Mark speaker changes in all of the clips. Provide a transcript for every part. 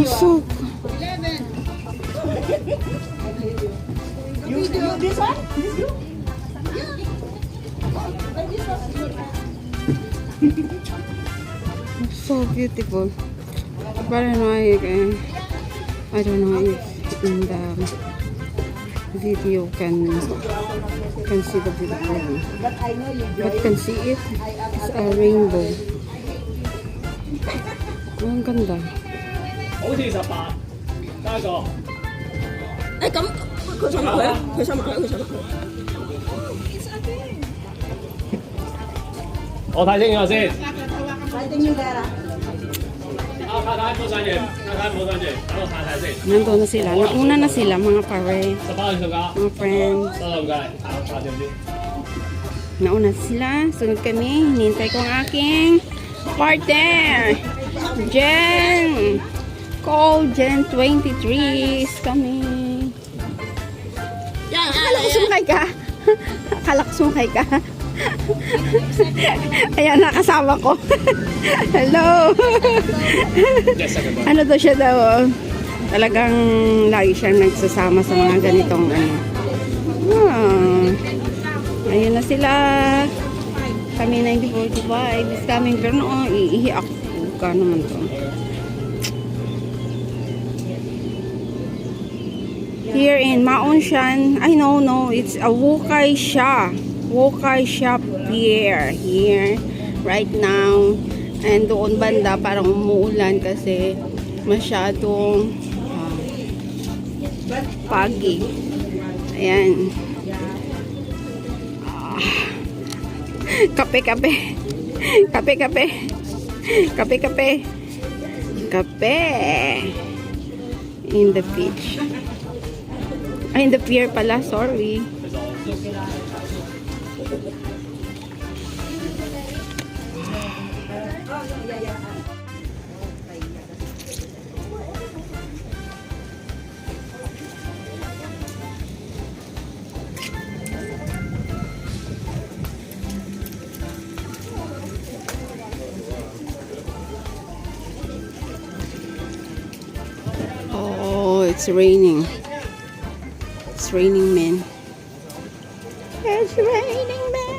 Speaker 1: Busog.
Speaker 2: This one? This group?
Speaker 1: So beautiful. But I don't know if in the video can see the beautiful view.
Speaker 2: But I know you
Speaker 1: But can see it. It's a rainbow. Ang ganda.
Speaker 3: 好似18加個。
Speaker 2: 誒咁佢想佢啊，佢想佢，佢想佢。
Speaker 3: 我睇清楚先。
Speaker 2: 睇定要㗎啦。
Speaker 3: 太太冇上住，太太冇上住，等我太太先。
Speaker 1: Nandun na sila. Nauna na sila mga pare,
Speaker 3: 18個㗎，
Speaker 1: mga friends.
Speaker 3: 收兩計，拍定先。
Speaker 1: Nauna sila. Sunod kami. Hinintay ko ang aking partner. Jen. Call Jen 23 is coming. Akala ko sumakay ka. Akala ko sumakay ka. Ayan, nakasama ko. Hello. Ano to siya daw? Talagang lagi siyang nagsasama sa mga ganitong ano. Ayun na sila. Kami 9045 is coming. Pero noon, iihi ako. Kano naman to. Here in Maonshan, I know, no, it's a Wukay Sha Pier here right now. And doon banda parang umuulan kasi masyadong pagi. Ayan. Kape. In the beach. Ay, in the pier pala, sorry. Oh, it's raining. It's raining, man. It's raining, man.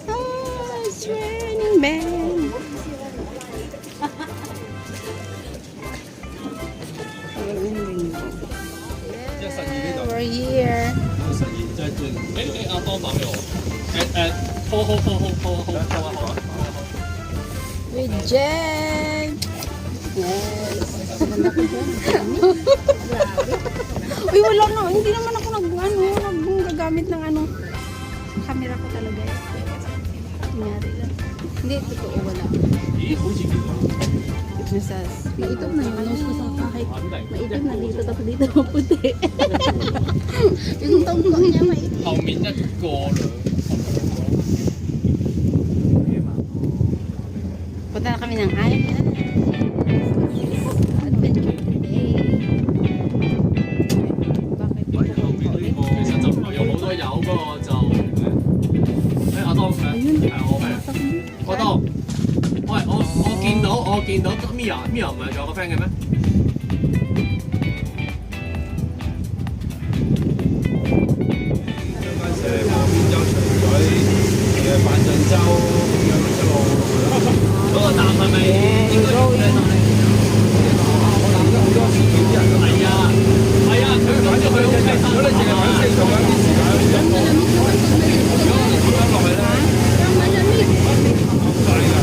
Speaker 1: Oh, it's raining, man. Yeah, we're here.
Speaker 3: 阿多買俾我。好。
Speaker 1: With Jen. Yes. Uy, wala na. Hindi naman ako nagagamit ng ano. Camera ko talaga. Kunyari lang. Hindi, totoo, wala.
Speaker 3: 咦，好似見到。
Speaker 1: Nasa
Speaker 2: Ito na yung nose ko sa kahit maitim na dito tapos dito maputi. Yung tungkol niya maitim.
Speaker 3: 後面一個兩。
Speaker 1: Punta na kami ng island. Adventure today. Bakit?
Speaker 3: 其實就唔係有好多油，不過就阿當係我係阿當。喂，我見到 Mia 唔係仲有個 friend 嘅咩？
Speaker 4: 板凳洲咁樣一路
Speaker 3: 嗰個站係咪應該用咩站？
Speaker 4: 我諗咗好多時啲人都
Speaker 3: 係啊，佢諗住去好西山。
Speaker 4: 如果你淨係揾車做緊啲時間，如果我哋點樣落去咧？快㗎！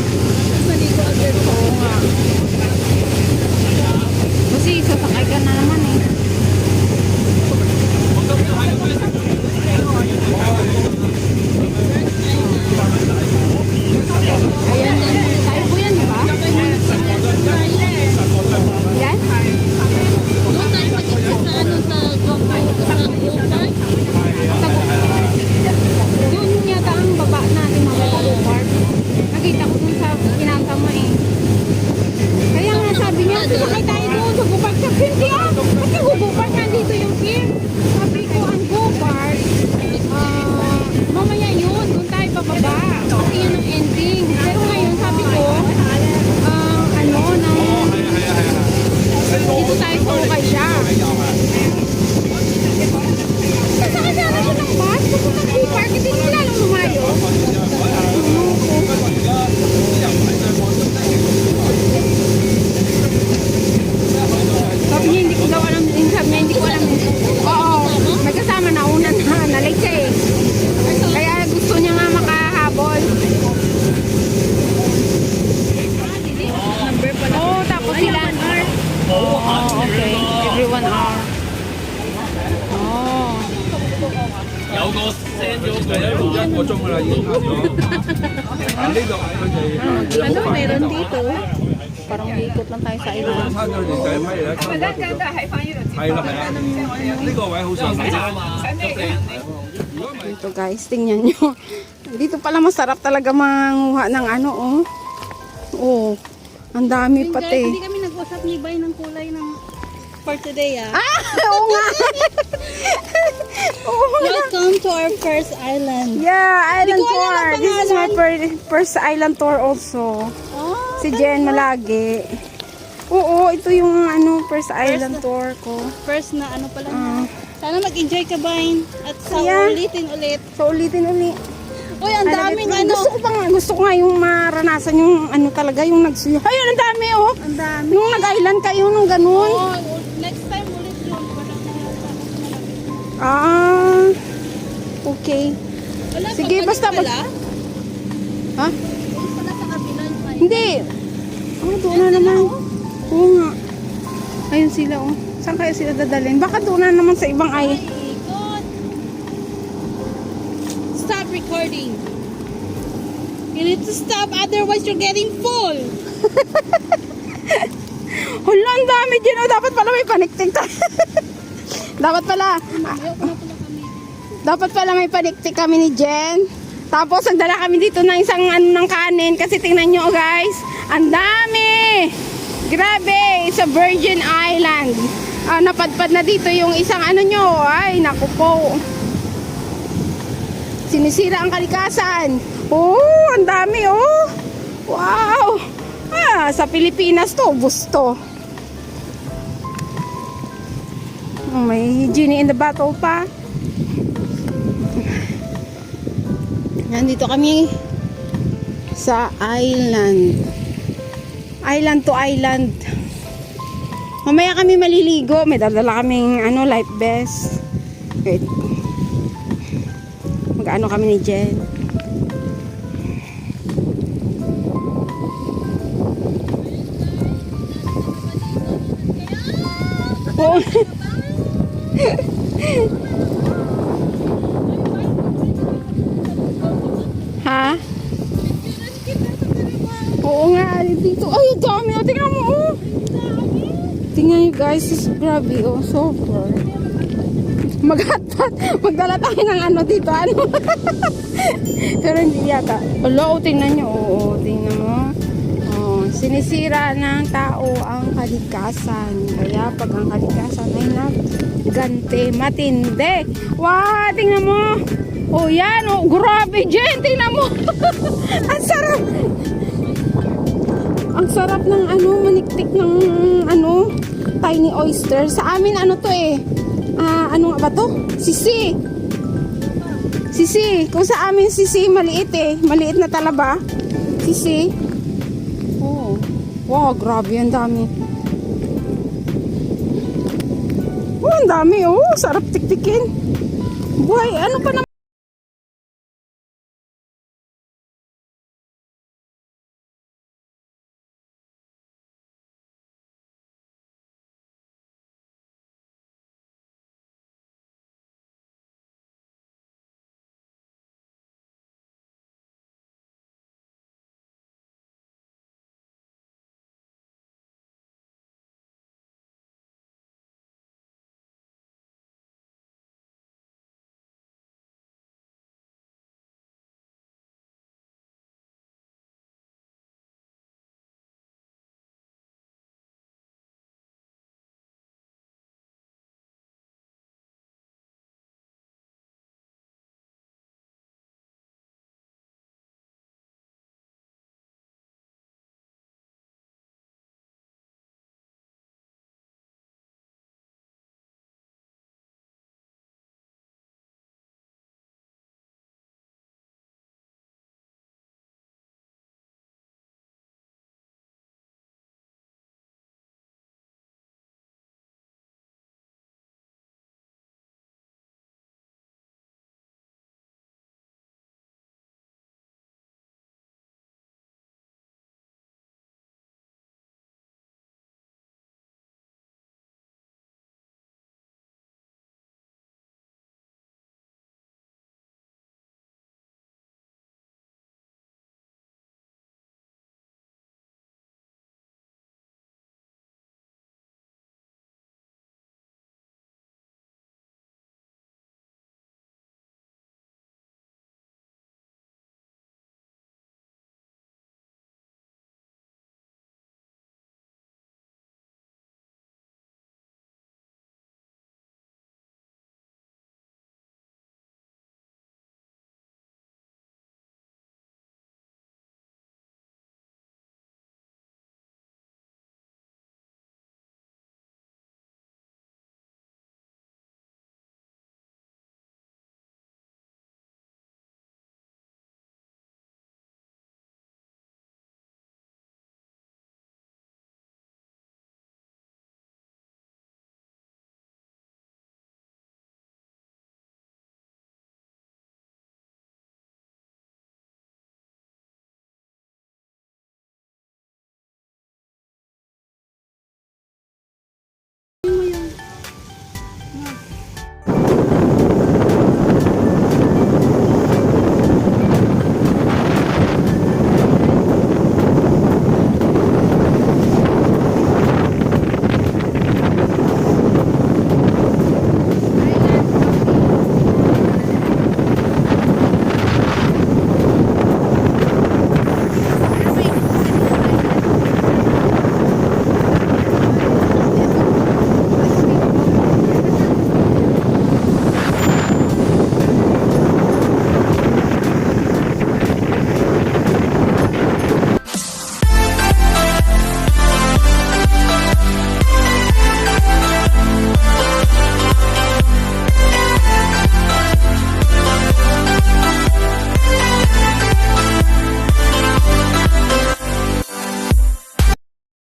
Speaker 3: 有個 send 咗過嚟話
Speaker 4: 1個鐘㗎啦，已經差唔多。呢度佢哋
Speaker 2: Ano meron dito? Parang ikot lang tayo sa island.
Speaker 4: 差咗年第一批嚟啦，差唔多。係啦係啦，呢個位好上手。
Speaker 3: 啊嘛，咁你
Speaker 1: Ito guys, tingnan nyo. Dito pala masarap talaga manguha ng ano, oh. Oh, ang dami
Speaker 2: Guys,
Speaker 1: pati.
Speaker 2: hindi kami nag-usap ni Bay ng kulay ng for today ah.
Speaker 1: Oo nga. Oo nga.
Speaker 2: Welcome to our first island.
Speaker 1: Yeah, island
Speaker 2: Hindi ko alam
Speaker 1: tour.
Speaker 2: ang
Speaker 1: This is my first island tour also.
Speaker 2: Oh,
Speaker 1: Si Jen Malagi. Oo, ito yung ano, first island tour ko.
Speaker 2: first na ano pala na. Sana mag-enjoy ka, Bain. At sa
Speaker 1: Yeah.
Speaker 2: ulitin ulit.
Speaker 1: So ulitin ulit.
Speaker 2: Uy, ang daming ano.
Speaker 1: Gusto ko nga yung maranasan yung ano talaga, yung nagsuyo. Ayun, ang dami oh.
Speaker 2: Ang dami.
Speaker 1: Nung nag-island kayo, nung ganun.
Speaker 2: Oh, next time ulit yun. Walang na.
Speaker 1: Ah, okay.
Speaker 2: Wala
Speaker 1: Sige,
Speaker 2: pa,
Speaker 1: basta
Speaker 2: pala.
Speaker 1: Ha?
Speaker 2: Doon pala sa kabila yung kain.
Speaker 1: Hindi. Oh, doon na naman. Oo nga. Ayun sila oh. Saan kaya sila dadalhin? Baka doon na naman sa ibang ay.
Speaker 2: Ikot. Stop recording. You need to stop, otherwise you're getting full.
Speaker 1: Hala, ang dami dyan oh. Dapat pala may paniktik tayo. Dapat pala. Dapat pala may paniktik kami ni Jen. Tapos nagdala kami dito ng isang ano ng kanin. Kasi tingnan nyo guys. Ang dami. Grabe. Sa Virgin Island. Napadpad na dito yung isang ano nyo. Ay, naku po. Sinisira ang kalikasan. Oh, ang dami oh. Wow. Sa Pilipinas to, gusto. May genie in the bottle pa. Nandito kami sa island. Island to island. Mamaya kami maliligo. May dala kaming ano, life vest. Wait. Mag-ano kami ni Jen. Oh. Ha? Oo nga, dito. Ay, ang dami. Oh, tingnan mo, oh. Tingnan nyo, guys. Grabe, oh. Super. Magdala tayo ng ano dito, ano. Pero hindi yata. Wala, oh, tingnan nyo. Oo, tingnan mo. Oh, sinisira ng tao ang kalikasan. Kaya pag ang kalikasan ay nagganti, matindi. Wow, tingnan mo. Oh, yan. Oh, grabe, Jen. Tingnan mo. Ang sarap. Ang sarap ng ano, maniktik ng ano, tiny oyster. Sa amin, ano to eh. Ano nga ba to? Sisi. Sisi. Kung sa amin sisi, maliit eh. Maliit na talaba. Sisi. Oh. Wow, grabe. Ang dami. Oh, ang dami. Oh, sarap tiktikin. Buhay, ano pa naman?